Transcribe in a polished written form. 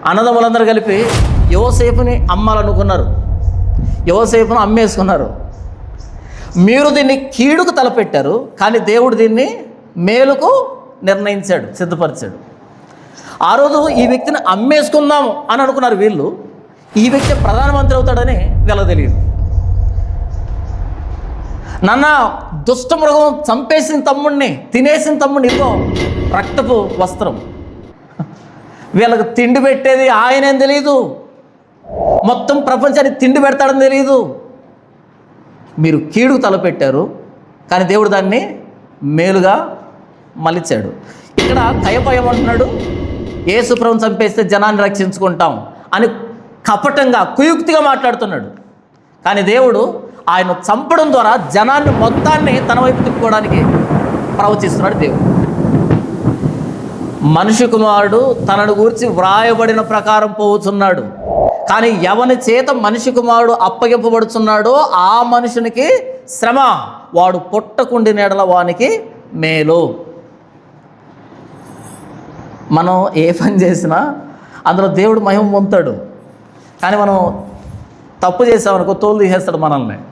అన్నదమ్ములందరూ కలిపి యోసేపుని అమ్మాలనుకున్నారు. యోసేపును అమ్మేసుకున్నారు. మీరు దీన్ని కీడుకు తలపెట్టారు, కానీ దేవుడు దీన్ని మేలుకు నిర్ణయించాడు, సిద్ధపరిచాడు. ఆ రోజు ఈ వ్యక్తిని అమ్మేసుకుందాము అని అనుకున్నారు వీళ్ళు. ఈ వ్యక్తి ప్రధానమంత్రి అవుతాడని వీళ్ళకి తెలియదు. నాన్న, దుష్ట మృగం చంపేసిన తమ్ముడిని, తినేసిన తమ్ముడిని, ఇదిగో రక్తపు వస్త్రం. వీళ్ళకి తిండి పెట్టేది ఆయనేం తెలియదు, మొత్తం ప్రపంచానికి తిండి పెడతాడని తెలియదు. మీరు కీడుకు తలపెట్టారు, కానీ దేవుడు దాన్ని మేలుగా మలిచాడు. ఇక్కడ కయప ఏమంటున్నాడు? యేసు ప్రభువుని చంపేస్తే జనాన్ని రక్షించుకుంటాం అని కపటంగా కుయుక్తిగా మాట్లాడుతున్నాడు. కానీ దేవుడు ఆయన చంపడం ద్వారా జనాన్ని మొత్తాన్ని తన వైపు తిప్పుకోవడానికి ప్రవచిస్తున్నాడు. దేవుడు మనిషి కుమారుడు తనను గూర్చి వ్రాయబడిన ప్రకారం పోవుచున్నాడు, కానీ ఎవని చేత మనిషి కుమారుడు అప్పగింపబడుచున్నాడో ఆ మనుషునికి శ్రమ, వాడు పుట్టకుండి నీడల వానికి మేలు. మనం ఏ పని చేసినా అందులో దేవుడు మహిమ పొందుతాడు. కానీ మనం తప్పు చేసామనుకో తోలు తీసేస్తాడు మనల్ని.